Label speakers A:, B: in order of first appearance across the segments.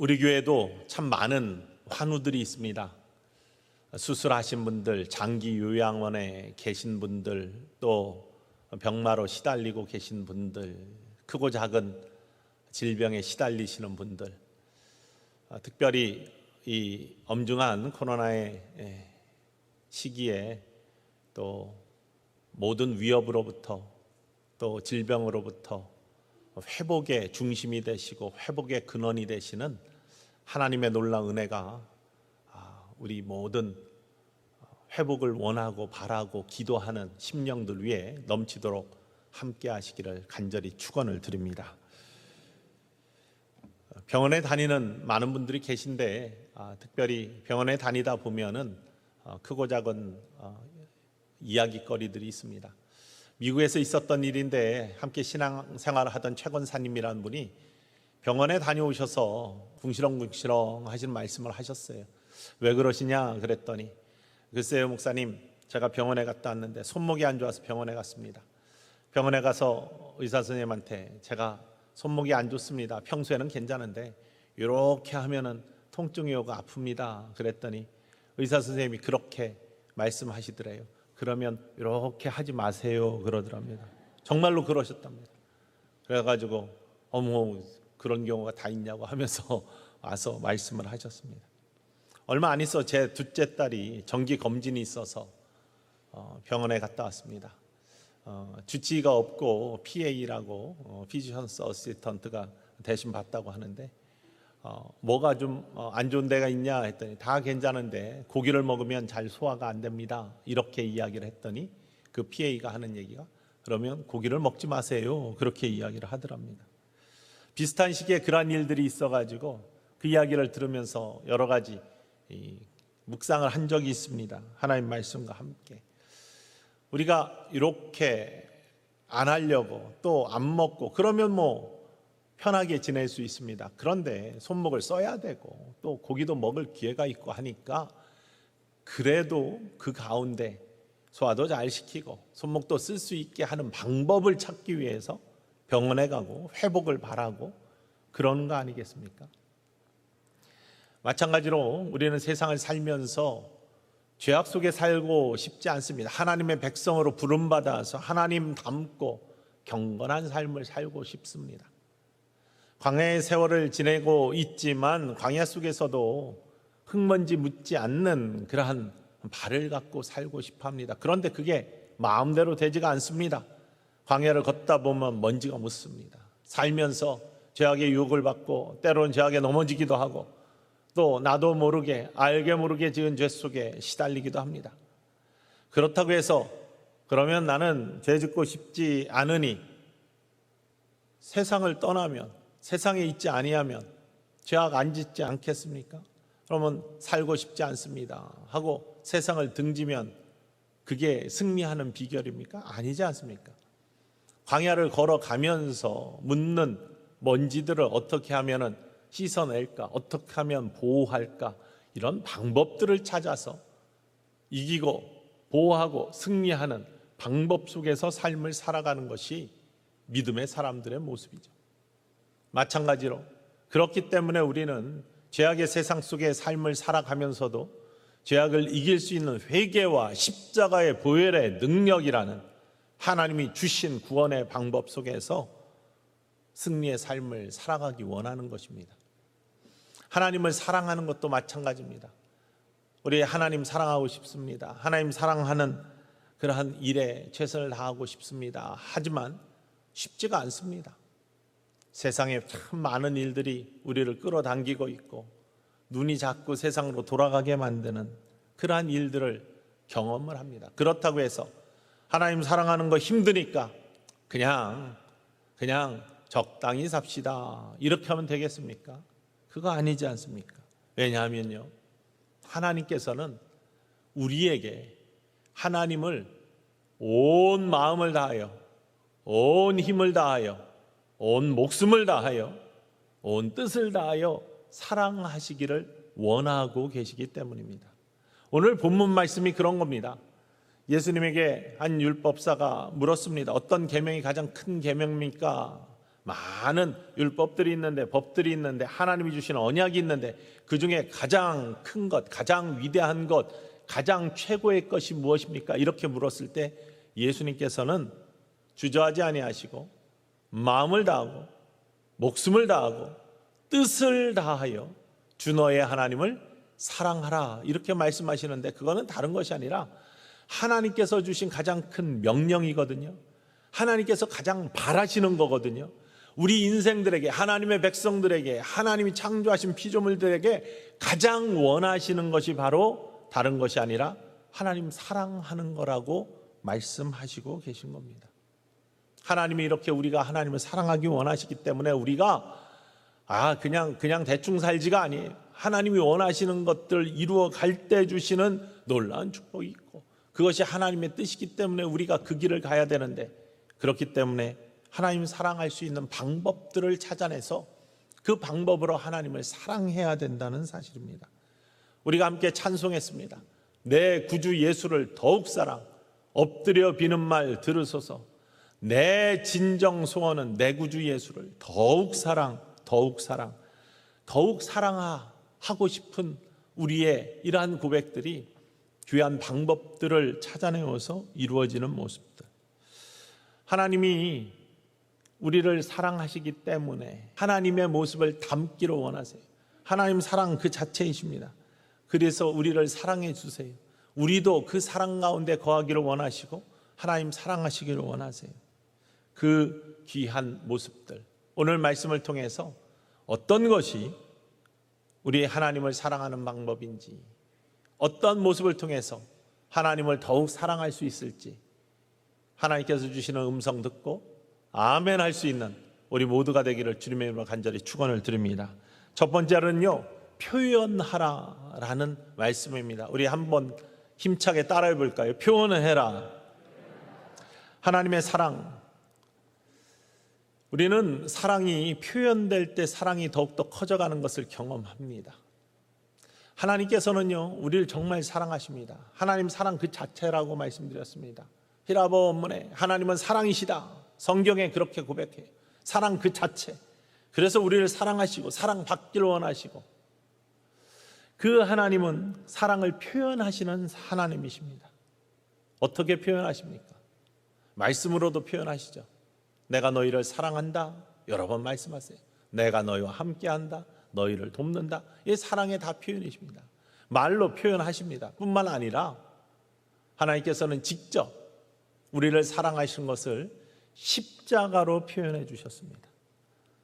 A: 우리 교회도 참 많은 환우들이 있습니다. 수술하신 분들, 장기 요양원에 계신 분들, 또 병마로 시달리고 계신 분들, 크고 작은 질병에 시달리시는 분들, 특별히 이 엄중한 코로나의 시기에 또 모든 위협으로부터 또 질병으로부터 회복의 중심이 되시고 회복의 근원이 되시는 하나님의 놀라운 은혜가 우리 모든 회복을 원하고 바라고 기도하는 심령들 위해 넘치도록 함께 하시기를 간절히 축원을 드립니다. 병원에 다니는 많은 분들이 계신데 특별히 병원에 다니다 보면은 크고 작은 이야기거리들이 있습니다. 미국에서 있었던 일인데 함께 신앙생활을 하던 최권사님이라는 분이 병원에 다녀오셔서 궁시렁궁시렁 하시는 말씀을 하셨어요. 왜 그러시냐 그랬더니, 글쎄요 목사님, 제가 병원에 갔다 왔는데 손목이 안 좋아서 병원에 갔습니다. 병원에 가서 의사 선생님한테 제가 손목이 안 좋습니다, 평소에는 괜찮은데 이렇게 하면은 통증이 오고 아픕니다 그랬더니 의사 선생님이 그렇게 말씀하시더래요. 그러면 이렇게 하지 마세요 그러더랍니다. 정말로 그러셨답니다. 그래가지고 어머 그런 경우가 다 있냐고 하면서 와서 말씀을 하셨습니다. 얼마 안 있어 제 둘째 딸이 정기 검진이 있어서 병원에 갔다 왔습니다. 주치의가 없고 PA라고 피지션스 어시스턴트가 대신 봤다고 하는데 뭐가 좀 안 좋은 데가 있냐 했더니 다 괜찮은데 고기를 먹으면 잘 소화가 안 됩니다 이렇게 이야기를 했더니 그 PA가 하는 얘기가 그러면 고기를 먹지 마세요 그렇게 이야기를 하더랍니다. 비슷한 시기에 그러한 일들이 있어가지고 그 이야기를 들으면서 여러 가지 묵상을 한 적이 있습니다. 하나님 말씀과 함께 우리가 이렇게 안 하려고 또 안 먹고 그러면 뭐 편하게 지낼 수 있습니다. 그런데 손목을 써야 되고 또 고기도 먹을 기회가 있고 하니까 그래도 그 가운데 소화도 잘 시키고 손목도 쓸 수 있게 하는 방법을 찾기 위해서 병원에 가고 회복을 바라고 그런 거 아니겠습니까? 마찬가지로 우리는 세상을 살면서 죄악 속에 살고 싶지 않습니다. 하나님의 백성으로 부름받아서 하나님 닮고 경건한 삶을 살고 싶습니다. 광야의 세월을 지내고 있지만 광야 속에서도 흙먼지 묻지 않는 그러한 발을 갖고 살고 싶어 합니다. 그런데 그게 마음대로 되지가 않습니다. 광야를 걷다 보면 먼지가 묻습니다. 살면서 죄악의 유혹을 받고 때로는 죄악에 넘어지기도 하고 또 나도 모르게 알게 모르게 지은 죄 속에 시달리기도 합니다. 그렇다고 해서 그러면 나는 죄 짓고 싶지 않으니 세상을 떠나면 세상에 있지 아니하면 죄악 안 짓지 않겠습니까? 그러면 살고 싶지 않습니다 하고 세상을 등지면 그게 승리하는 비결입니까? 아니지 않습니까? 광야를 걸어가면서 묻는 먼지들을 어떻게 하면 씻어낼까? 어떻게 하면 보호할까? 이런 방법들을 찾아서 이기고 보호하고 승리하는 방법 속에서 삶을 살아가는 것이 믿음의 사람들의 모습이죠. 마찬가지로 그렇기 때문에 우리는 죄악의 세상 속의 삶을 살아가면서도 죄악을 이길 수 있는 회개와 십자가의 보혈의 능력이라는 하나님이 주신 구원의 방법 속에서 승리의 삶을 살아가기 원하는 것입니다. 하나님을 사랑하는 것도 마찬가지입니다. 우리 하나님 사랑하고 싶습니다. 하나님 사랑하는 그러한 일에 최선을 다하고 싶습니다. 하지만 쉽지가 않습니다. 세상에 참 많은 일들이 우리를 끌어당기고 있고 눈이 자꾸 세상으로 돌아가게 만드는 그러한 일들을 경험을 합니다. 그렇다고 해서 하나님 사랑하는 거 힘드니까 그냥 적당히 삽시다 이렇게 하면 되겠습니까? 그거 아니지 않습니까? 왜냐하면요, 하나님께서는 우리에게 하나님을 온 마음을 다하여 온 힘을 다하여 온 목숨을 다하여 온 뜻을 다하여 사랑하시기를 원하고 계시기 때문입니다. 오늘 본문 말씀이 그런 겁니다. 예수님에게 한 율법사가 물었습니다. 어떤 계명이 가장 큰 계명입니까? 많은 율법들이 있는데, 법들이 있는데, 하나님이 주신 언약이 있는데 그 중에 가장 큰 것, 가장 위대한 것, 가장 최고의 것이 무엇입니까? 이렇게 물었을 때 예수님께서는 주저하지 아니하시고 마음을 다하고 목숨을 다하고 뜻을 다하여 주 너의 하나님을 사랑하라, 이렇게 말씀하시는데, 그거는 다른 것이 아니라 하나님께서 주신 가장 큰 명령이거든요. 하나님께서 가장 바라시는 거거든요. 우리 인생들에게, 하나님의 백성들에게, 하나님이 창조하신 피조물들에게 가장 원하시는 것이 바로 다른 것이 아니라 하나님 사랑하는 거라고 말씀하시고 계신 겁니다. 하나님이 이렇게 우리가 하나님을 사랑하기 원하시기 때문에 우리가 그냥 대충 살지가 아니에요. 하나님이 원하시는 것들 이루어 갈 때 주시는 놀라운 축복이 있고, 그것이 하나님의 뜻이기 때문에 우리가 그 길을 가야 되는데, 그렇기 때문에 하나님 사랑할 수 있는 방법들을 찾아내서 그 방법으로 하나님을 사랑해야 된다는 사실입니다. 우리가 함께 찬송했습니다. 내 구주 예수를 더욱 사랑, 엎드려 비는 말 들으소서. 내 진정 소원은 내 구주 예수를 더욱 사랑, 더욱 사랑, 더욱 사랑하고 싶은 우리의 이러한 고백들이 귀한 방법들을 찾아내어서 이루어지는 모습들. 하나님이 우리를 사랑하시기 때문에 하나님의 모습을 담기를 원하세요. 하나님 사랑 그 자체이십니다. 그래서 우리를 사랑해 주세요. 우리도 그 사랑 가운데 거하기를 원하시고 하나님 사랑하시기를 원하세요. 그 귀한 모습들, 오늘 말씀을 통해서 어떤 것이 우리 하나님을 사랑하는 방법인지, 어떤 모습을 통해서 하나님을 더욱 사랑할 수 있을지, 하나님께서 주시는 음성 듣고 아멘 할 수 있는 우리 모두가 되기를 주님의 이름으로 간절히 축원을 드립니다. 첫 번째는요, 표현하라라는 말씀입니다. 우리 한번 힘차게 따라해 볼까요? 표현을 해라. 하나님의 사랑, 우리는 사랑이 표현될 때 사랑이 더욱더 커져가는 것을 경험합니다. 하나님께서는요, 우리를 정말 사랑하십니다. 하나님 사랑 그 자체라고 말씀드렸습니다. 히라보 원문에 하나님은 사랑이시다, 성경에 그렇게 고백해요. 사랑 그 자체. 그래서 우리를 사랑하시고 사랑받기를 원하시고, 그 하나님은 사랑을 표현하시는 하나님이십니다. 어떻게 표현하십니까? 말씀으로도 표현하시죠. 내가 너희를 사랑한다, 여러 번 말씀하세요. 내가 너희와 함께한다, 너희를 돕는다. 이 사랑의 다 표현이십니다. 말로 표현하십니다. 뿐만 아니라 하나님께서는 직접 우리를 사랑하신 것을 십자가로 표현해 주셨습니다.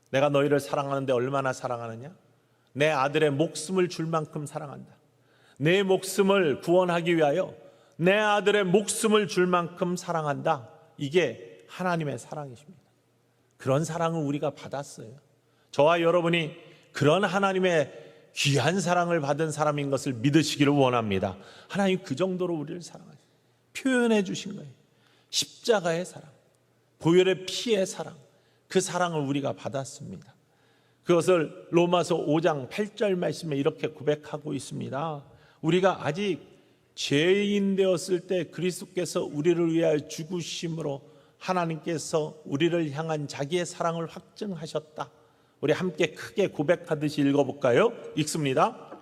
A: 내가 너희를 사랑하는데 얼마나 사랑하느냐? 내 아들의 목숨을 줄 만큼 사랑한다. 내 목숨을 구원하기 위하여 내 아들의 목숨을 줄 만큼 사랑한다. 이게 하나님의 사랑이십니다. 그런 사랑을 우리가 받았어요. 저와 여러분이 그런 하나님의 귀한 사랑을 받은 사람인 것을 믿으시기를 원합니다. 하나님 그 정도로 우리를 사랑하셔요. 표현해 주신 거예요. 십자가의 사랑, 보혈의 피의 사랑, 그 사랑을 우리가 받았습니다. 그것을 로마서 5장 8절 말씀에 이렇게 고백하고 있습니다. 우리가 아직 죄인 되었을 때 그리스도께서 우리를 위하여 죽으심으로 하나님께서 우리를 향한 자기의 사랑을 확증하셨다. 우리 함께 크게 고백하듯이 읽어볼까요? 읽습니다.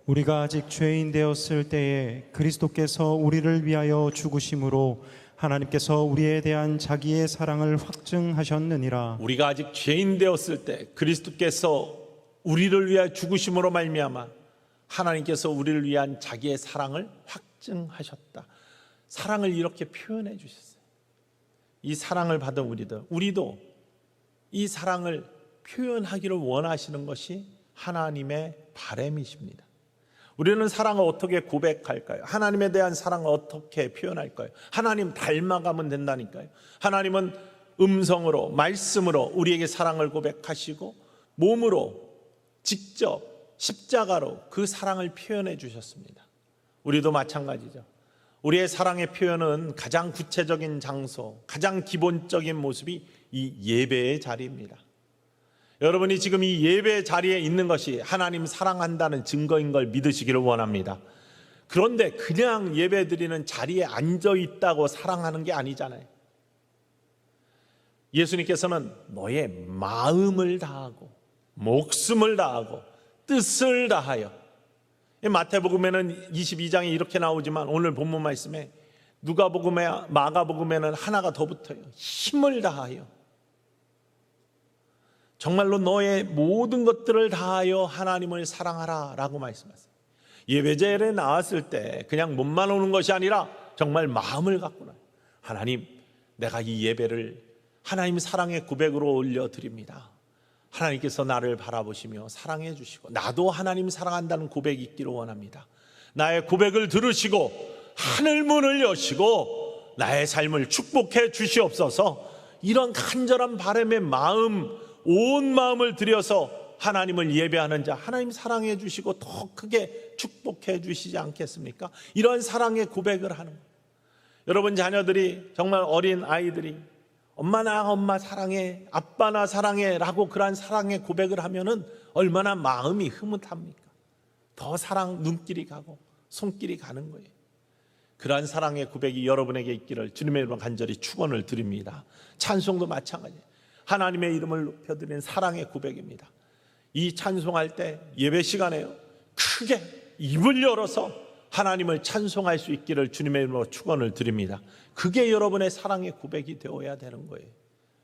B: 우리가 아직 죄인 되었을 때에 그리스도께서 우리를 위하여 죽으심으로 하나님께서 우리에 대한 자기의 사랑을 확증하셨느니라. 우리가
A: 아직 죄인 되었을 때 그리스도께서 우리를 위하여 죽으심으로 말미암아 하나님께서 우리를 위한 자기의 사랑을 확증하셨다. 사랑을 이렇게 표현해 주셨어요. 이 사랑을 받은 우리도 이 사랑을 표현하기를 원하시는 것이 하나님의 바람이십니다. 우리는 사랑을 어떻게 고백할까요? 하나님에 대한 사랑을 어떻게 표현할까요? 하나님 닮아가면 된다니까요. 하나님은 음성으로, 말씀으로 우리에게 사랑을 고백하시고 몸으로 직접 십자가로 그 사랑을 표현해 주셨습니다. 우리도 마찬가지죠. 우리의 사랑의 표현은 가장 구체적인 장소, 가장 기본적인 모습이 이 예배의 자리입니다. 여러분이 지금 이 예배 자리에 있는 것이 하나님 사랑한다는 증거인 걸 믿으시기를 원합니다. 그런데 그냥 예배 드리는 자리에 앉아 있다고 사랑하는 게 아니잖아요. 예수님께서는 너의 마음을 다하고 목숨을 다하고 뜻을 다하여, 마태복음에는 22장에 이렇게 나오지만 오늘 본문 말씀에 누가복음에 마가복음에는 하나가 더 붙어요. 힘을 다하여, 정말로 너의 모든 것들을 다하여 하나님을 사랑하라 라고 말씀하세요. 예배제에 나왔을 때 그냥 몸만 오는 것이 아니라 정말 마음을 갖고 나요. 하나님, 내가 이 예배를 하나님 사랑의 고백으로 올려드립니다. 하나님께서 나를 바라보시며 사랑해 주시고 나도 하나님 사랑한다는 고백이 있기를 원합니다. 나의 고백을 들으시고 하늘 문을 여시고 나의 삶을 축복해 주시옵소서. 이런 간절한 바람의 마음, 온 마음을 들여서 하나님을 예배하는 자, 하나님 사랑해 주시고 더 크게 축복해 주시지 않겠습니까? 이런 사랑의 고백을 하는 거예요. 여러분 자녀들이, 정말 어린 아이들이 엄마 나 엄마 사랑해, 아빠 나 사랑해 라고 그러한 사랑의 고백을 하면은 얼마나 마음이 흐뭇합니까? 더 사랑 눈길이 가고 손길이 가는 거예요. 그러한 사랑의 고백이 여러분에게 있기를 주님의 이름으로 간절히 축원을 드립니다. 찬송도 마찬가지예요. 하나님의 이름을 높여드리는 사랑의 고백입니다. 이 찬송할 때 예배 시간에요, 크게 입을 열어서 하나님을 찬송할 수 있기를 주님의 이름으로 축원을 드립니다. 그게 여러분의 사랑의 고백이 되어야 되는 거예요.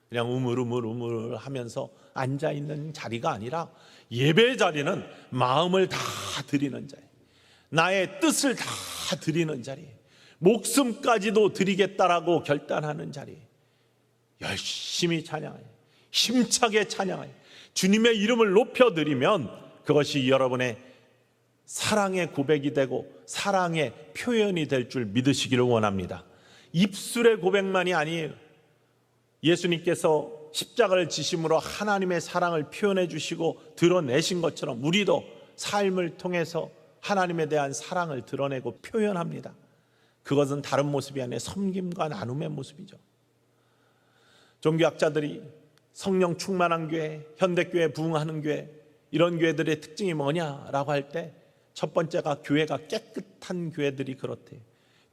A: 그냥 우물우물 하면서 앉아있는 자리가 아니라 예배 자리는 마음을 다 드리는 자리, 나의 뜻을 다 드리는 자리, 목숨까지도 드리겠다라고 결단하는 자리, 열심히 찬양해요. 힘차게 찬양해요. 주님의 이름을 높여드리면 그것이 여러분의 사랑의 고백이 되고 사랑의 표현이 될 줄 믿으시기를 원합니다. 입술의 고백만이 아니에요. 예수님께서 십자가를 지심으로 하나님의 사랑을 표현해 주시고 드러내신 것처럼 우리도 삶을 통해서 하나님에 대한 사랑을 드러내고 표현합니다. 그것은 다른 모습이 아니라 섬김과 나눔의 모습이죠. 종교학자들이 성령 충만한 교회, 현대교회 부흥하는 교회, 이런 교회들의 특징이 뭐냐라고 할 때 첫 번째가 교회가 깨끗한 교회들이 그렇대요.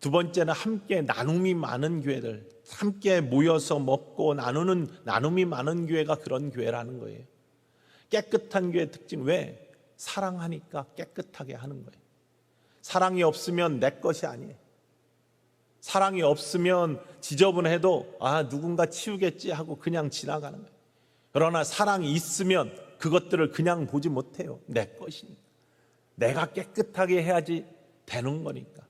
A: 두 번째는 함께 나눔이 많은 교회들, 함께 모여서 먹고 나누는 나눔이 많은 교회가 그런 교회라는 거예요. 깨끗한 교회의 특징, 왜? 사랑하니까 깨끗하게 하는 거예요. 사랑이 없으면 내 것이 아니에요. 사랑이 없으면 지저분해도 누군가 치우겠지 하고 그냥 지나가는 거예요. 그러나 사랑이 있으면 그것들을 그냥 보지 못해요. 내 것이니까. 내가 깨끗하게 해야지 되는 거니까.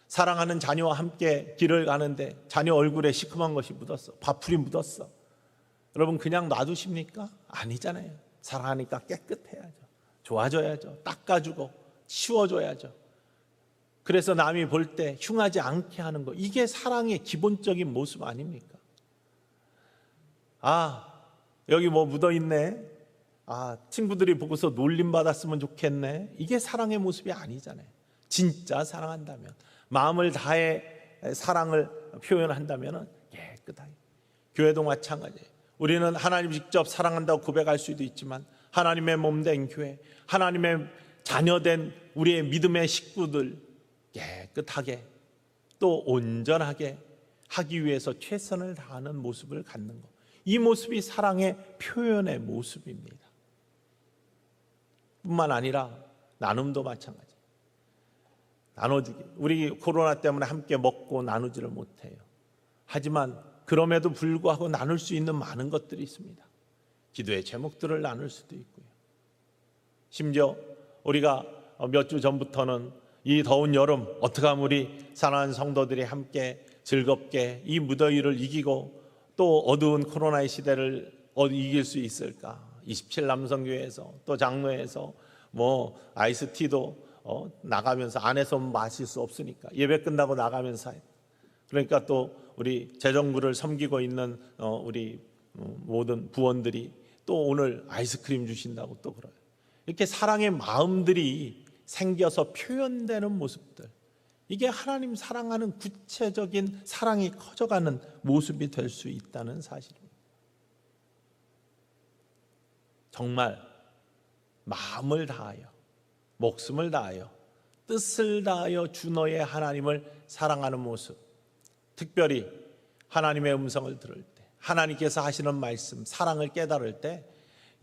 A: 사랑하는 자녀와 함께 길을 가는데 자녀 얼굴에 시큼한 것이 묻었어, 밥풀이 묻었어. 여러분 그냥 놔두십니까? 아니잖아요. 사랑하니까 깨끗해야죠. 좋아져야죠. 닦아주고 치워줘야죠. 그래서 남이 볼 때 흉하지 않게 하는 거, 이게 사랑의 기본적인 모습 아닙니까? 여기 뭐 묻어있네, 친구들이 보고서 놀림받았으면 좋겠네, 이게 사랑의 모습이 아니잖아요. 진짜 사랑한다면, 마음을 다해 사랑을 표현한다면 깨끗하게. 교회도 마찬가지예요. 우리는 하나님 직접 사랑한다고 고백할 수도 있지만 하나님의 몸된 교회, 하나님의 자녀된 우리의 믿음의 식구들 깨끗하게 또 온전하게 하기 위해서 최선을 다하는 모습을 갖는 것, 이 모습이 사랑의 표현의 모습입니다. 뿐만 아니라 나눔도 마찬가지. 나눠주기. 우리 코로나 때문에 함께 먹고 나누지를 못해요. 하지만 그럼에도 불구하고 나눌 수 있는 많은 것들이 있습니다. 기도의 제목들을 나눌 수도 있고요. 심지어 우리가 몇 주 전부터는 이 더운 여름 어떻게 하면 우리 사랑하는 성도들이 함께 즐겁게 이 무더위를 이기고 또 어두운 코로나의 시대를 이길 수 있을까? 27 남성교회에서 또 장로에서 뭐 아이스티도 나가면서 안에서 마실 수 없으니까 예배 끝나고 나가면서 그러니까 또 우리 재정부를 섬기고 있는 우리 모든 부원들이 또 오늘 아이스크림 주신다고 또 그래요. 이렇게 사랑의 마음들이 생겨서 표현되는 모습들, 이게 하나님 사랑하는 구체적인 사랑이 커져가는 모습이 될 수 있다는 사실입니다. 정말 마음을 다하여, 목숨을 다하여, 뜻을 다하여 주 너의 하나님을 사랑하는 모습, 특별히 하나님의 음성을 들을 때, 하나님께서 하시는 말씀, 사랑을 깨달을 때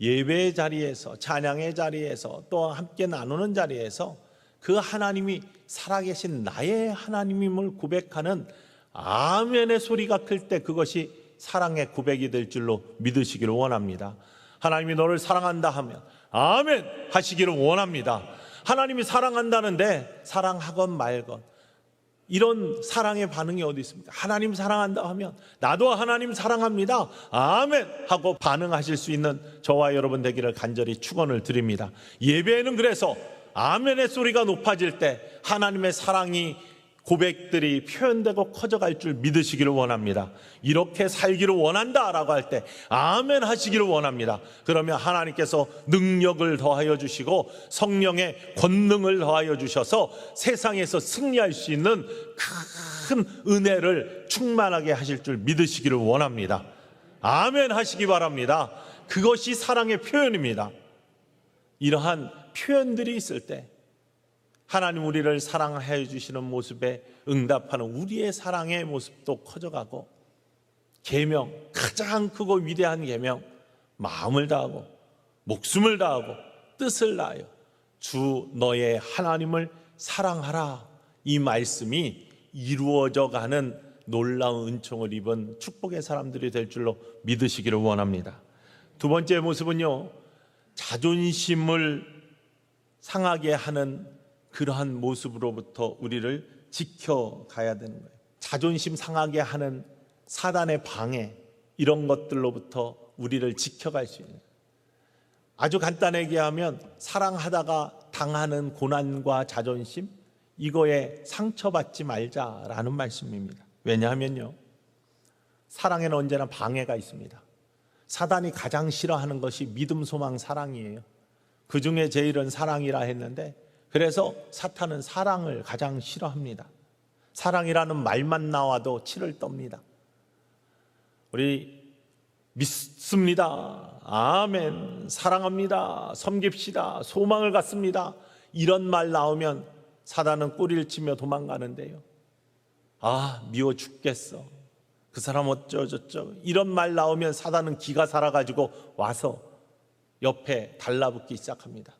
A: 예배의 자리에서, 찬양의 자리에서, 또 함께 나누는 자리에서 그 하나님이 살아계신 나의 하나님임을 고백하는 아멘의 소리가 클 때 그것이 사랑의 고백이 될 줄로 믿으시기를 원합니다. 하나님이 너를 사랑한다 하면 아멘 하시기를 원합니다. 하나님이 사랑한다는데 사랑하건 말건 이런 사랑의 반응이 어디 있습니까? 하나님 사랑한다 하면 나도 하나님 사랑합니다 아멘 하고 반응하실 수 있는 저와 여러분 되기를 간절히 축원을 드립니다. 예배에는 그래서 아멘의 소리가 높아질 때 하나님의 사랑이 고백들이 표현되고 커져갈 줄 믿으시기를 원합니다. 이렇게 살기를 원한다라고 할 때 아멘 하시기를 원합니다. 그러면 하나님께서 능력을 더하여 주시고 성령의 권능을 더하여 주셔서 세상에서 승리할 수 있는 큰 은혜를 충만하게 하실 줄 믿으시기를 원합니다. 아멘 하시기 바랍니다. 그것이 사랑의 표현입니다. 이러한 표현들이 있을 때 하나님 우리를 사랑해 주시는 모습에 응답하는 우리의 사랑의 모습도 커져가고, 계명, 가장 크고 위대한 계명, 마음을 다하고 목숨을 다하고 뜻을 다하여 주 너의 하나님을 사랑하라, 이 말씀이 이루어져 가는 놀라운 은총을 입은 축복의 사람들이 될 줄로 믿으시기를 원합니다. 두 번째 모습은요, 자존심을 상하게 하는 그러한 모습으로부터 우리를 지켜가야 되는 거예요. 자존심 상하게 하는 사단의 방해, 이런 것들로부터 우리를 지켜갈 수 있는, 아주 간단하게 하면 사랑하다가 당하는 고난과 자존심, 이거에 상처받지 말자라는 말씀입니다. 왜냐하면요, 사랑에는 언제나 방해가 있습니다. 사단이 가장 싫어하는 것이 믿음, 소망, 사랑이에요. 그 중에 제일은 사랑이라 했는데, 그래서 사탄은 사랑을 가장 싫어합니다. 사랑이라는 말만 나와도 치를 떱니다. 우리 믿습니다, 아멘, 사랑합니다, 섬깁시다, 소망을 갖습니다, 이런 말 나오면 사단은 꼬리를 치며 도망가는데요, 아 미워 죽겠어, 그 사람 어쩌저쩌, 이런 말 나오면 사단은 기가 살아가지고 와서 옆에 달라붙기 시작합니다.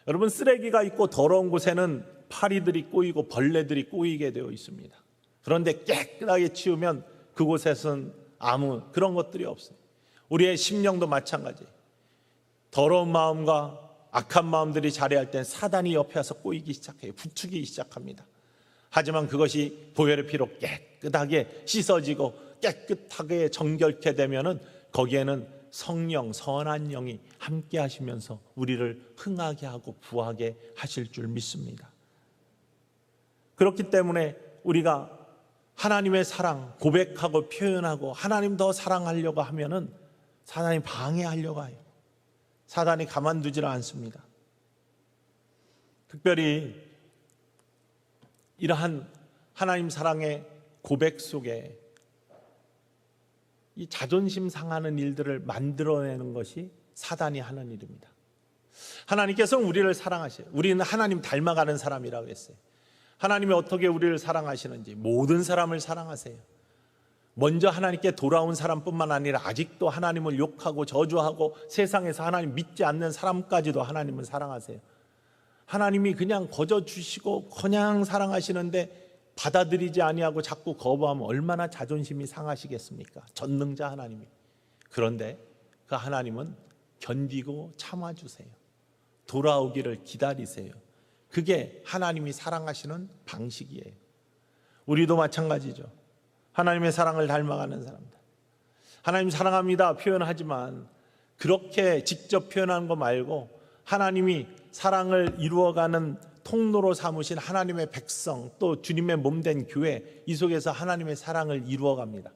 A: 여러분, 쓰레기가 있고 더러운 곳에는 파리들이 꼬이고 벌레들이 꼬이게 되어 있습니다. 그런데 깨끗하게 치우면 그곳에서는 아무 그런 것들이 없어요. 우리의 심령도 마찬가지. 더러운 마음과 악한 마음들이 자리할 땐 사단이 옆에 와서 꼬이기 시작해요. 부추기기 시작합니다. 하지만 그것이 보혈의 피로 깨끗하게 씻어지고 깨끗하게 정결케 되면은 거기에는 성령, 선한 영이 함께 하시면서 우리를 흥하게 하고 부하게 하실 줄 믿습니다. 그렇기 때문에 우리가 하나님의 사랑 고백하고 표현하고 하나님 더 사랑하려고 하면은 사단이 방해하려고 해요. 사단이 가만두질 않습니다. 특별히 이러한 하나님 사랑의 고백 속에 이 자존심 상하는 일들을 만들어내는 것이 사단이 하는 일입니다. 하나님께서는 우리를 사랑하셔요. 우리는 하나님 닮아가는 사람이라고 했어요. 하나님이 어떻게 우리를 사랑하시는지, 모든 사람을 사랑하세요. 먼저 하나님께 돌아온 사람뿐만 아니라 아직도 하나님을 욕하고 저주하고 세상에서 하나님 믿지 않는 사람까지도 하나님을 사랑하세요. 하나님이 그냥 거저 주시고 그냥 사랑하시는데 받아들이지 아니하고 자꾸 거부하면 얼마나 자존심이 상하시겠습니까? 전능자 하나님이. 그런데 그 하나님은 견디고 참아주세요. 돌아오기를 기다리세요. 그게 하나님이 사랑하시는 방식이에요. 우리도 마찬가지죠. 하나님의 사랑을 닮아가는 사람들, 하나님 사랑합니다 표현하지만 그렇게 직접 표현하는 거 말고 하나님이 사랑을 이루어가는 통로로 삼으신 하나님의 백성, 또 주님의 몸된 교회, 이 속에서 하나님의 사랑을 이루어갑니다.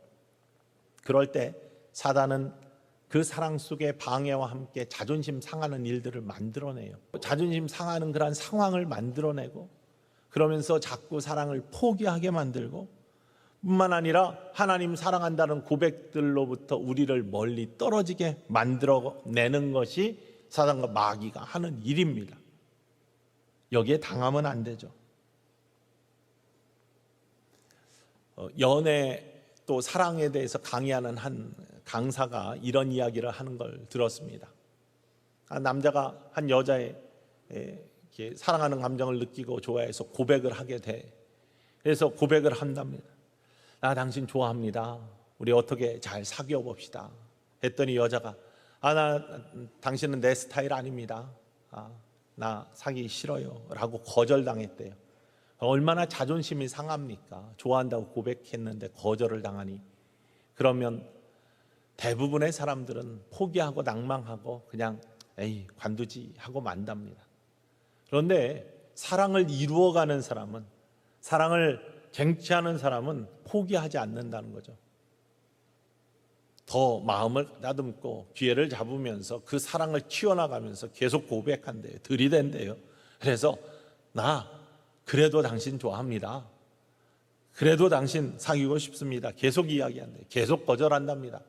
A: 그럴 때 사단은 그 사랑 속에 방해와 함께 자존심 상하는 일들을 만들어내요. 자존심 상하는 그런 상황을 만들어내고, 그러면서 자꾸 사랑을 포기하게 만들고, 뿐만 아니라 하나님 사랑한다는 고백들로부터 우리를 멀리 떨어지게 만들어내는 것이 사단과 마귀가 하는 일입니다. 여기에 당하면 안 되죠. 연애 또 사랑에 대해서 강의하는 한 강사가 이런 이야기를 하는 걸 들었습니다. 남자가 한 여자의 이렇게 사랑하는 감정을 느끼고 좋아해서 고백을 하게 돼. 그래서 고백을 한답니다. 나 당신 좋아합니다. 우리 어떻게 잘 사귀어 봅시다. 했더니 여자가 당신은 내 스타일 아닙니다. 나 사귀기 싫어요. 라고 거절당했대요. 얼마나 자존심이 상합니까? 좋아한다고 고백했는데 거절을 당하니. 그러면 대부분의 사람들은 포기하고 낭망하고 그냥 에이 관두지 하고 만답니다. 그런데 사랑을 이루어가는 사람은, 사랑을 쟁취하는 사람은 포기하지 않는다는 거죠. 더 마음을 다듬고 기회를 잡으면서 그 사랑을 키워나가면서 계속 고백한대요. 들이댄대요. 그래서 나 그래도 당신 좋아합니다. 그래도 당신 사귀고 싶습니다. 계속 이야기한대요. 계속 거절한답니다.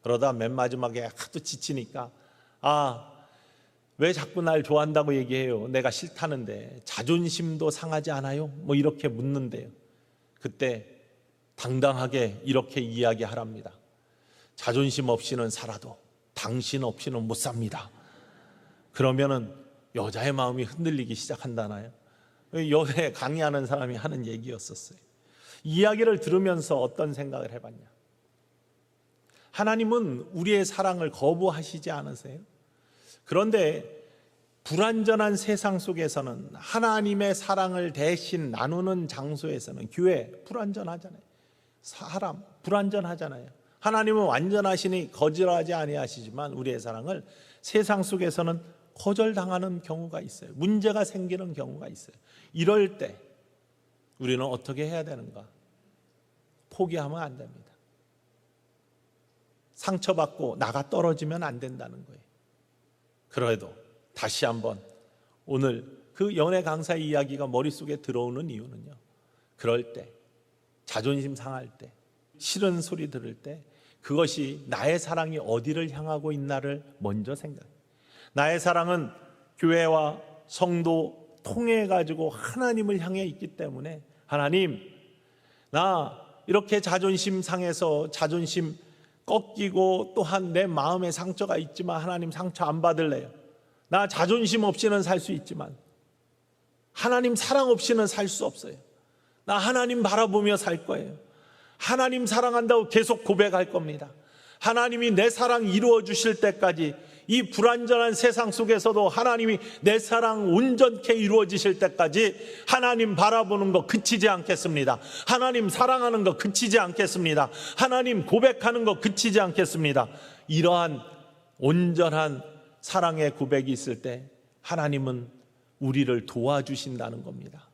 A: 그러다 맨 마지막에 하도 지치니까 왜 자꾸 날 좋아한다고 얘기해요? 내가 싫다는데 자존심도 상하지 않아요? 뭐 이렇게 묻는데요. 그때 당당하게 이렇게 이야기하랍니다. 자존심 없이는 살아도 당신 없이는 못 삽니다. 그러면은 여자의 마음이 흔들리기 시작한다나요? 여대 강의하는 사람이 하는 얘기였었어요. 이야기를 들으면서 어떤 생각을 해봤냐? 하나님은 우리의 사랑을 거부하시지 않으세요? 그런데 불완전한 세상 속에서는 하나님의 사랑을 대신 나누는 장소에서는 교회 불완전하잖아요. 사람 불완전하잖아요. 하나님은 완전하시니 거절하지 아니하시지만 우리의 사랑을 세상 속에서는 거절당하는 경우가 있어요. 문제가 생기는 경우가 있어요. 이럴 때 우리는 어떻게 해야 되는가? 포기하면 안 됩니다. 상처받고 나가 떨어지면 안 된다는 거예요. 그래도 다시 한번 오늘 그 연애 강사의 이야기가 머릿속에 들어오는 이유는요, 그럴 때, 자존심 상할 때, 싫은 소리 들을 때 그것이 나의 사랑이 어디를 향하고 있나를 먼저 생각해요. 나의 사랑은 교회와 성도 통해 가지고 하나님을 향해 있기 때문에 하나님, 나 이렇게 자존심 상해서 자존심 꺾이고 또한 내 마음에 상처가 있지만 하나님 상처 안 받을래요. 나 자존심 없이는 살 수 있지만 하나님 사랑 없이는 살 수 없어요. 나 하나님 바라보며 살 거예요. 하나님 사랑한다고 계속 고백할 겁니다. 하나님이 내 사랑 이루어 주실 때까지, 이 불완전한 세상 속에서도 하나님이 내 사랑 온전케 이루어지실 때까지 하나님 바라보는 거 그치지 않겠습니다. 하나님 사랑하는 거 그치지 않겠습니다. 하나님 고백하는 거 그치지 않겠습니다. 이러한 온전한 사랑의 고백이 있을 때 하나님은 우리를 도와주신다는 겁니다.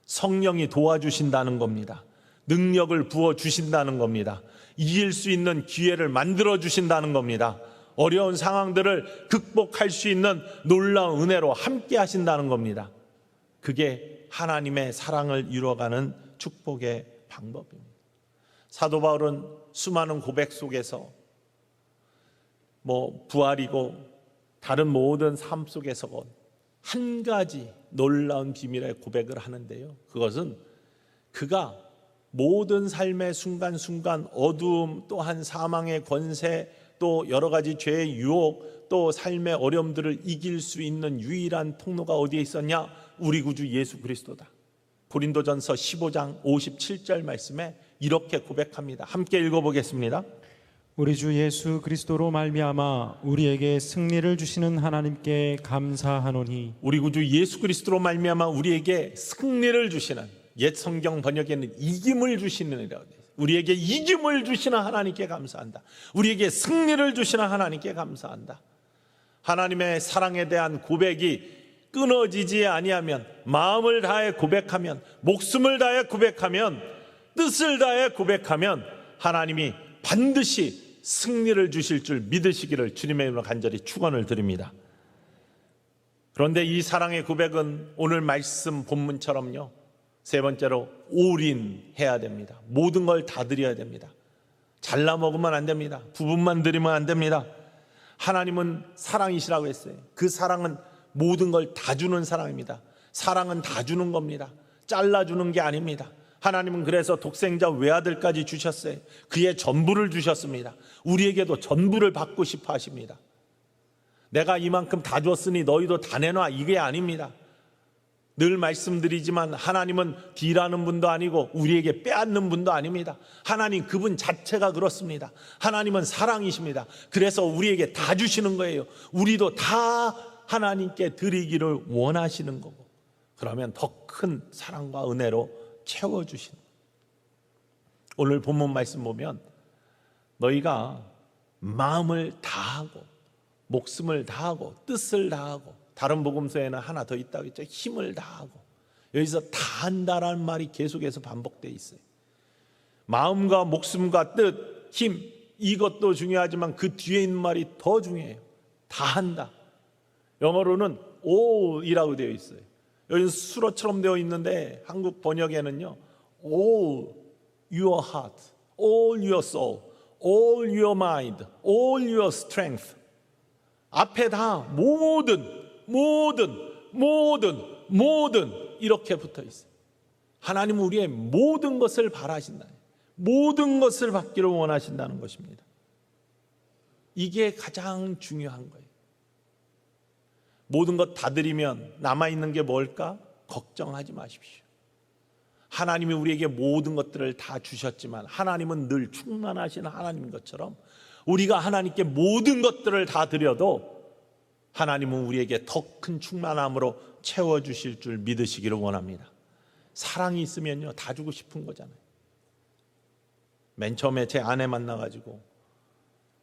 A: 성령이 도와주신다는 겁니다. 능력을 부어주신다는 겁니다. 이길 수 있는 기회를 만들어주신다는 겁니다. 어려운 상황들을 극복할 수 있는 놀라운 은혜로 함께 하신다는 겁니다. 그게 하나님의 사랑을 이루어가는 축복의 방법입니다. 사도 바울은 수많은 고백 속에서 부활이고 다른 모든 삶 속에서 한 가지 놀라운 비밀의 고백을 하는데요, 그것은 그가 모든 삶의 순간순간 어두움, 또한 사망의 권세, 또 여러 가지 죄의 유혹, 또 삶의 어려움들을 이길 수 있는 유일한 통로가 어디에 있었냐? 우리 구주 예수 그리스도다. 고린도전서 15장 57절 말씀에 이렇게 고백합니다. 함께 읽어보겠습니다.
B: 우리 주 예수 그리스도로 말미암아 우리에게 승리를 주시는 하나님께 감사하노니.
A: 우리 구주 예수 그리스도로 말미암아 우리에게 승리를 주시는, 옛 성경 번역에는 이김을 주시느니라고 되어 있어요. 우리에게 이김을 주시는 하나님께 감사한다. 우리에게 승리를 주시는 하나님께 감사한다. 하나님의 사랑에 대한 고백이 끊어지지 아니하면, 마음을 다해 고백하면, 목숨을 다해 고백하면, 뜻을 다해 고백하면 하나님이 반드시 승리를 주실 줄 믿으시기를 주님의 이름으로 간절히 축원을 드립니다. 그런데 이 사랑의 고백은 오늘 말씀 본문처럼요, 세 번째로 올인해야 됩니다. 모든 걸 다 드려야 됩니다. 잘라 먹으면 안 됩니다. 부분만 드리면 안 됩니다. 하나님은 사랑이시라고 했어요. 그 사랑은 모든 걸 다 주는 사랑입니다. 사랑은 다 주는 겁니다. 잘라주는 게 아닙니다. 하나님은 그래서 독생자 외아들까지 주셨어요. 그의 전부를 주셨습니다. 우리에게도 전부를 받고 싶어 하십니다. 내가 이만큼 다 줬으니 너희도 다 내놔, 이게 아닙니다. 늘 말씀드리지만 하나님은 딜하는 분도 아니고 우리에게 빼앗는 분도 아닙니다. 하나님 그분 자체가 그렇습니다. 하나님은 사랑이십니다. 그래서 우리에게 다 주시는 거예요. 우리도 다 하나님께 드리기를 원하시는 거고, 그러면 더 큰 사랑과 은혜로 채워주시는 거예요. 오늘 본문 말씀 보면 너희가 마음을 다하고 목숨을 다하고 뜻을 다하고, 다른 복음서에는 하나 더 있다고 했죠. 힘을 다하고. 여기서 다한다라는 말이 계속해서 반복되어 있어요. 마음과 목숨과 뜻, 힘, 이것도 중요하지만 그 뒤에 있는 말이 더 중요해요. 다한다. 영어로는 all이라고 되어 있어요. 여기는 수로처럼 되어 있는데 한국 번역에는요, all your heart, all your soul, all your mind, all your strength. 앞에 다 모든 이렇게 붙어 있어요. 하나님은 우리의 모든 것을 바라신다. 모든 것을 받기를 원하신다는 것입니다. 이게 가장 중요한 거예요. 모든 것 다 드리면 남아있는 게 뭘까? 걱정하지 마십시오. 하나님이 우리에게 모든 것들을 다 주셨지만 하나님은 늘 충만하신 하나님인 것처럼 우리가 하나님께 모든 것들을 다 드려도 하나님은 우리에게 더 큰 충만함으로 채워주실 줄 믿으시기를 원합니다. 사랑이 있으면요, 다 주고 싶은 거잖아요. 맨 처음에 제 아내 만나가지고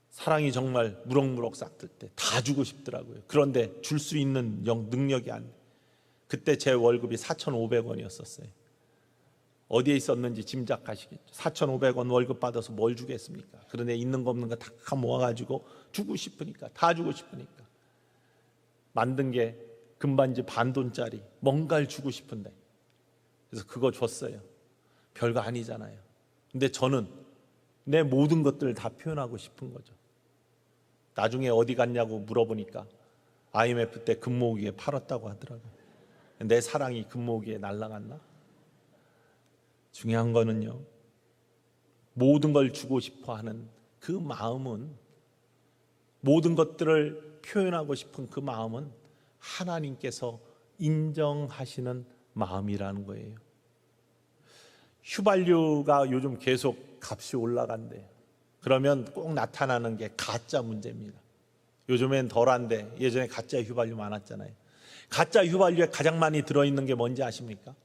A: 사랑이 정말 무럭무럭 싹들 때 다 주고 싶더라고요. 그런데 줄 수 있는 능력이 안 돼. 그때 제 월급이 4,500원이었었어요. 어디에 있었는지 짐작하시겠죠. 4,500원 월급 받아서 뭘 주겠습니까? 그런데 있는 거 없는 거 다 모아가지고 주고 싶으니까, 다 주고 싶으니까 만든 게 금반지 반돈짜리 뭔가를 주고 싶은데, 그래서 그거 줬어요. 별거 아니잖아요. 근데 저는 내 모든 것들을 다 표현하고 싶은 거죠. 나중에 어디 갔냐고 물어보니까 IMF 때 금모으기에 팔았다고 하더라고요. 내 사랑이 금모으기에 날아갔나? 중요한 거는요, 모든 걸 주고 싶어 하는 그 마음은, 모든 것들을 표현하고 싶은 그 마음은 하나님께서 인정하시는 마음이라는 거예요. 휘발유가 요즘 계속 값이 올라간대요. 그러면 꼭 나타나는 게 가짜 문제입니다. 요즘엔 덜한데 예전에 가짜 휘발유 많았잖아요. 가짜 휘발유에 가장 많이 들어있는 게 뭔지 아십니까?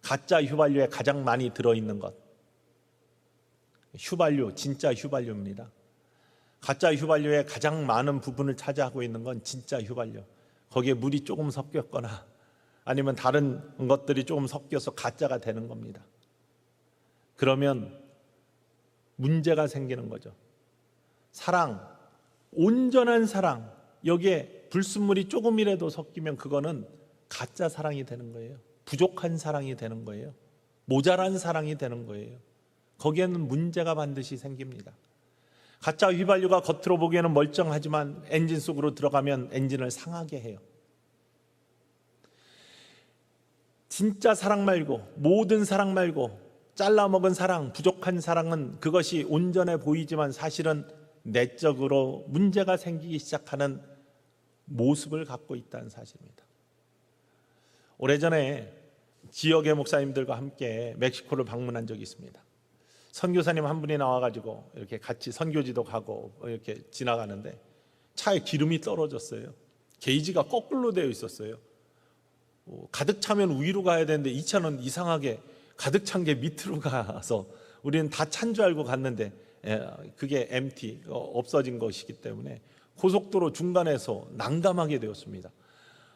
A: 가짜 휘발유에 가장 많이 들어있는 것, 휘발유, 진짜 휘발유입니다. 가짜 휘발유의 가장 많은 부분을 차지하고 있는 건 진짜 휘발유. 거기에 물이 조금 섞였거나 아니면 다른 것들이 조금 섞여서 가짜가 되는 겁니다. 그러면 문제가 생기는 거죠. 사랑, 온전한 사랑, 여기에 불순물이 조금이라도 섞이면 그거는 가짜 사랑이 되는 거예요. 부족한 사랑이 되는 거예요. 모자란 사랑이 되는 거예요. 거기에는 문제가 반드시 생깁니다. 가짜 휘발유가 겉으로 보기에는 멀쩡하지만 엔진 속으로 들어가면 엔진을 상하게 해요. 진짜 사랑 말고, 모든 사랑 말고, 잘라먹은 사랑, 부족한 사랑은 그것이 온전해 보이지만 사실은 내적으로 문제가 생기기 시작하는 모습을 갖고 있다는 사실입니다. 오래전에 지역의 목사님들과 함께 멕시코를 방문한 적이 있습니다. 선교사님 한 분이 나와가지고 이렇게 같이 선교지도 가고 이렇게 지나가는데 차에 기름이 떨어졌어요. 게이지가 거꾸로 되어 있었어요. 가득 차면 위로 가야 되는데 이 차는 이상하게 가득 찬 게 밑으로 가서 우리는 다 찬 줄 알고 갔는데 그게 empty, 없어진 것이기 때문에 고속도로 중간에서 난감하게 되었습니다.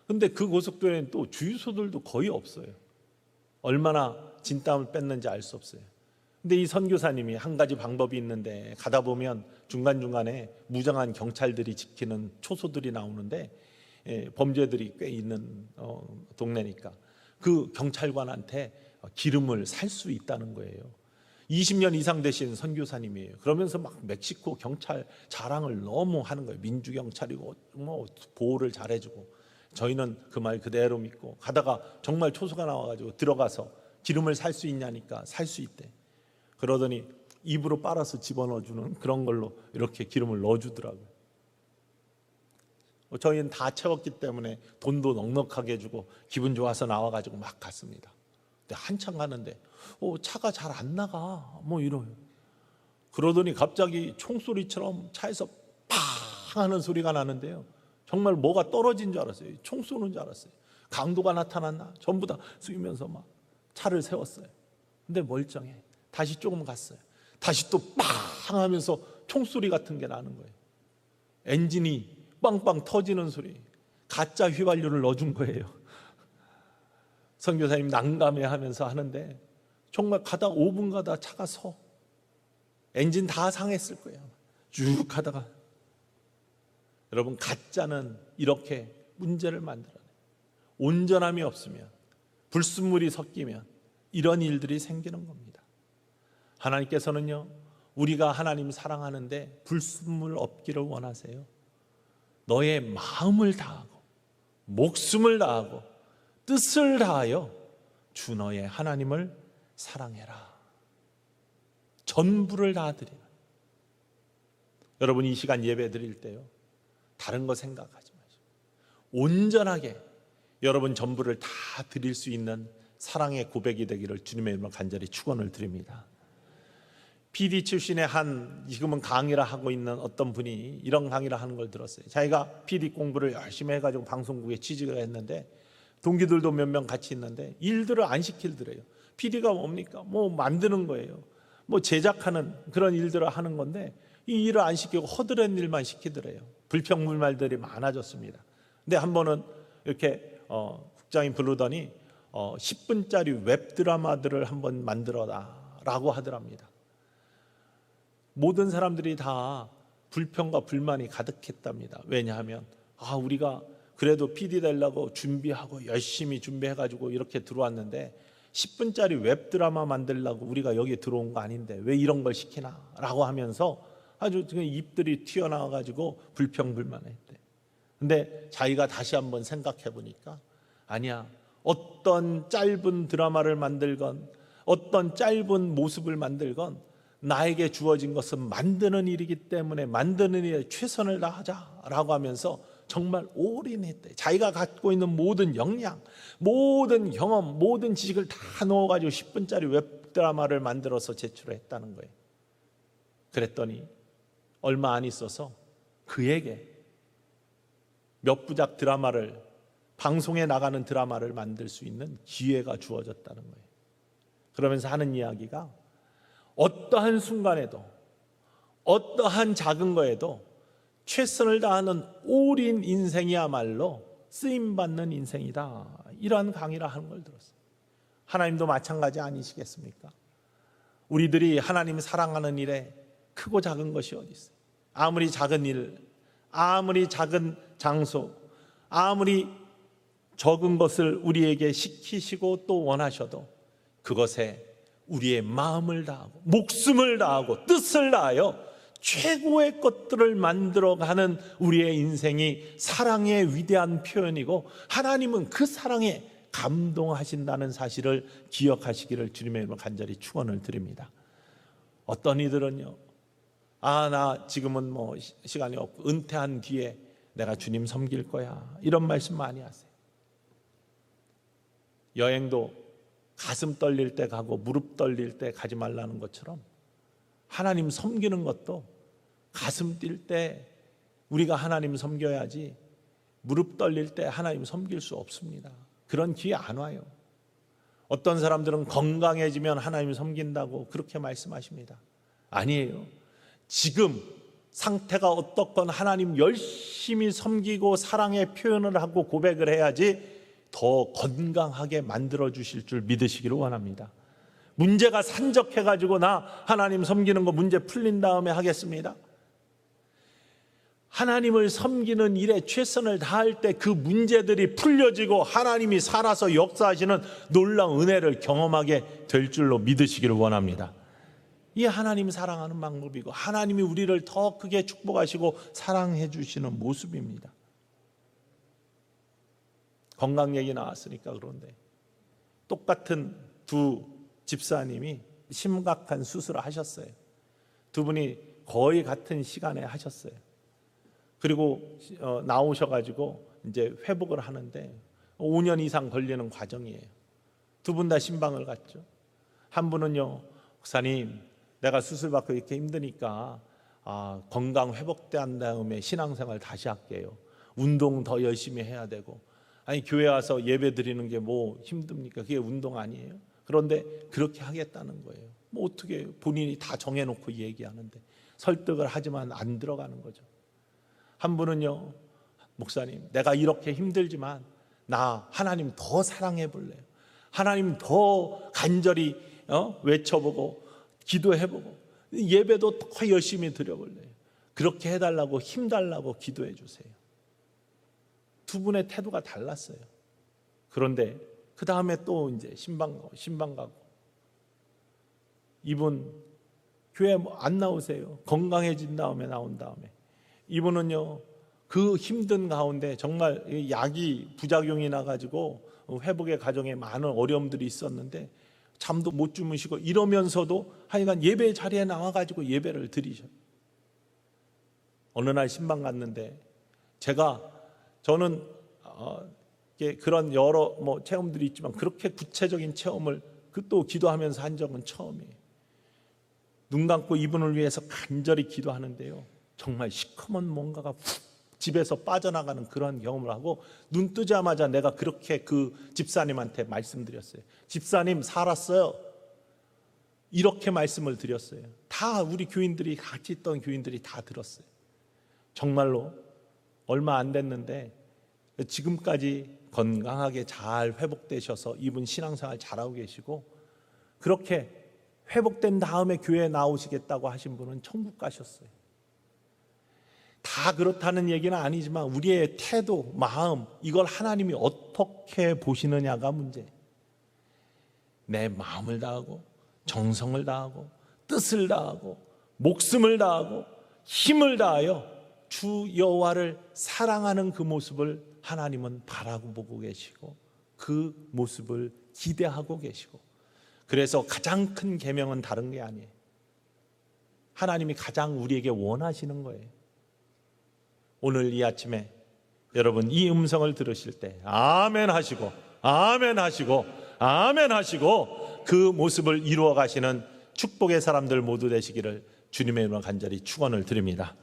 A: 그런데 그 고속도로에는 또 주유소들도 거의 없어요. 얼마나 진땀을 뺐는지 알 수 없어요. 근데 이 선교사님이 한 가지 방법이 있는데, 가다 보면 중간중간에 무장한 경찰들이 지키는 초소들이 나오는데 범죄들이 꽤 있는 동네니까 그 경찰관한테 기름을 살 수 있다는 거예요. 20년 이상 되신 선교사님이에요. 그러면서 막 멕시코 경찰 자랑을 너무 하는 거예요. 민주경찰이고 뭐 보호를 잘해주고. 저희는 그 말 그대로 믿고 가다가 정말 초소가 나와가지고 들어가서 기름을 살 수 있냐니까 살 수 있대. 그러더니 입으로 빨아서 집어넣어주는 그런 걸로 이렇게 기름을 넣어주더라고요. 저희는 다 채웠기 때문에 돈도 넉넉하게 주고 기분 좋아서 나와가지고 막 갔습니다. 근데 한참 가는데 차가 잘 안 나가 뭐 이래요. 그러더니 갑자기 총소리처럼 차에서 팡 하는 소리가 나는데요, 정말 뭐가 떨어진 줄 알았어요. 총 쏘는 줄 알았어요. 강도가 나타났나? 전부 다 쓰이면서 막 차를 세웠어요. 근데 멀쩡해. 다시 조금 갔어요. 다시 또 빵 하면서 총소리 같은 게 나는 거예요. 엔진이 빵빵 터지는 소리. 가짜 휘발유를 넣어준 거예요. 선교사님 난감해하면서 하는데 정말 가다 5분 가다 차가 서. 엔진 다 상했을 거예요. 쭉 가다가. 여러분, 가짜는 이렇게 문제를 만들어내요. 온전함이 없으면, 불순물이 섞이면 이런 일들이 생기는 겁니다. 하나님께서는요, 우리가 하나님 사랑하는데 불순물 없기를 원하세요. 너의 마음을 다하고 목숨을 다하고 뜻을 다하여 주 너의 하나님을 사랑해라. 전부를 다 드리라. 여러분, 이 시간 예배 드릴 때요, 다른 거 생각하지 마시고 온전하게 여러분 전부를 다 드릴 수 있는 사랑의 고백이 되기를 주님의 이름으로 간절히 축원을 드립니다. PD 출신의 지금은 강의를 하고 있는 어떤 분이 이런 강의를 하는 걸 들었어요. 자기가 PD 공부를 열심히 해가지고 방송국에 취직을 했는데 동기들도 몇 명 같이 있는데 일들을 안 시킬더래요. PD가 뭡니까? 뭐 만드는 거예요. 뭐 제작하는 그런 일들을 하는 건데 이 일을 안 시키고 허드렛 일만 시키더래요. 불평불만들이 많아졌습니다. 근데 한 번은 이렇게 국장이 부르더니 10분짜리 웹드라마들을 한번 만들어라 라고 하더랍니다. 모든 사람들이 다 불평과 불만이 가득했답니다. 왜냐하면 우리가 그래도 PD 되려고 준비하고 열심히 준비해가지고 이렇게 들어왔는데 10분짜리 웹드라마 만들려고 우리가 여기 들어온 거 아닌데 왜 이런 걸 시키나 라고 하면서 아주 입들이 튀어나와가지고 불평불만했대. 근데 자기가 다시 한번 생각해 보니까 아니야, 어떤 짧은 드라마를 만들건 어떤 짧은 모습을 만들건 나에게 주어진 것은 만드는 일이기 때문에 만드는 일에 최선을 다하자라고 하면서 정말 올인했대. 자기가 갖고 있는 모든 역량, 모든 경험, 모든 지식을 다 넣어가지고 10분짜리 웹드라마를 만들어서 제출했다는 거예요. 그랬더니 얼마 안 있어서 그에게 몇 부작 드라마를, 방송에 나가는 드라마를 만들 수 있는 기회가 주어졌다는 거예요. 그러면서 하는 이야기가 어떠한 순간에도 어떠한 작은 거에도 최선을 다하는 올인 인생이야말로 쓰임받는 인생이다. 이러한 강의를 하는 걸 들었어요. 하나님도 마찬가지 아니시겠습니까? 우리들이 하나님 사랑하는 일에 크고 작은 것이 어디 있어요? 아무리 작은 일, 아무리 작은 장소, 아무리 적은 것을 우리에게 시키시고 또 원하셔도 그것에 우리의 마음을 다하고 목숨을 다하고 뜻을 다하여 최고의 것들을 만들어가는 우리의 인생이 사랑의 위대한 표현이고 하나님은 그 사랑에 감동하신다는 사실을 기억하시기를 주님의 이름으로 간절히 축원을 드립니다. 어떤 이들은요, 나 지금은 뭐 시간이 없고 은퇴한 뒤에 내가 주님 섬길 거야, 이런 말씀 많이 하세요. 여행도 가슴 떨릴 때 가고 무릎 떨릴 때 가지 말라는 것처럼 하나님 섬기는 것도 가슴 뛸 때 우리가 하나님 섬겨야지 무릎 떨릴 때 하나님 섬길 수 없습니다. 그런 기회 안 와요. 어떤 사람들은 건강해지면 하나님 섬긴다고 그렇게 말씀하십니다. 아니에요. 지금 상태가 어떻건 하나님 열심히 섬기고 사랑의 표현을 하고 고백을 해야지 더 건강하게 만들어 주실 줄 믿으시기를 원합니다. 문제가 산적해가지고 나 하나님 섬기는 거 문제 풀린 다음에 하겠습니다. 하나님을 섬기는 일에 최선을 다할 때 그 문제들이 풀려지고 하나님이 살아서 역사하시는 놀라운 은혜를 경험하게 될 줄로 믿으시기를 원합니다. 이 하나님 사랑하는 방법이고 하나님이 우리를 더 크게 축복하시고 사랑해 주시는 모습입니다. 건강 얘기 나왔으니까 그런데 똑같은 두 집사님이 심각한 수술을 하셨어요. 두 분이 거의 같은 시간에 하셨어요. 그리고 나오셔가지고 이제 회복을 하는데 5년 이상 걸리는 과정이에요. 두 분 다 신방을 갔죠. 한 분은요, 목사님, 내가 수술 받고 이렇게 힘드니까 건강 회복된 다음에 신앙생활 다시 할게요. 운동 더 열심히 해야 되고. 아니, 교회 와서 예배 드리는 게 뭐 힘듭니까? 그게 운동 아니에요? 그런데 그렇게 하겠다는 거예요. 뭐 어떻게 본인이 다 정해놓고 얘기하는데 설득을 하지만 안 들어가는 거죠. 한 분은요, 목사님, 내가 이렇게 힘들지만 나 하나님 더 사랑해 볼래요. 하나님 더 간절히 외쳐보고 기도해보고 예배도 더 열심히 드려볼래요. 그렇게 해달라고 힘달라고 기도해 주세요. 두 분의 태도가 달랐어요. 그런데 그 다음에 또 이제 신방 가고 이분 교회 안 나오세요. 건강해진 다음에 나온 다음에 이분은요, 그 힘든 가운데 정말 약이 부작용이 나가지고 회복의 과정에 많은 어려움들이 있었는데 잠도 못 주무시고 이러면서도 하여간 예배 자리에 나와가지고 예배를 드리셔요. 어느 날 신방 갔는데 저는 그런 여러 체험들이 있지만 그렇게 구체적인 체험을 또 기도하면서 한 적은 처음이에요. 눈 감고 이분을 위해서 간절히 기도하는데요, 정말 시커먼 뭔가가 집에서 빠져나가는 그런 경험을 하고 눈 뜨자마자 내가 그렇게 그 집사님한테 말씀드렸어요. 집사님 살았어요. 이렇게 말씀을 드렸어요. 다 우리 교인들이 같이 있던 교인들이 다 들었어요. 정말로 얼마 안 됐는데 지금까지 건강하게 잘 회복되셔서 이분 신앙생활 잘하고 계시고, 그렇게 회복된 다음에 교회에 나오시겠다고 하신 분은 천국 가셨어요. 다 그렇다는 얘기는 아니지만 우리의 태도, 마음, 이걸 하나님이 어떻게 보시느냐가 문제예요. 내 마음을 다하고 정성을 다하고 뜻을 다하고 목숨을 다하고 힘을 다하여 주 여호와를 사랑하는 그 모습을 하나님은 바라고 보고 계시고 그 모습을 기대하고 계시고, 그래서 가장 큰 계명은 다른 게 아니에요. 하나님이 가장 우리에게 원하시는 거예요. 오늘 이 아침에 여러분 이 음성을 들으실 때 아멘 하시고 아멘 하시고 아멘 하시고 그 모습을 이루어 가시는 축복의 사람들 모두 되시기를 주님의 이름으로 간절히 축원을 드립니다.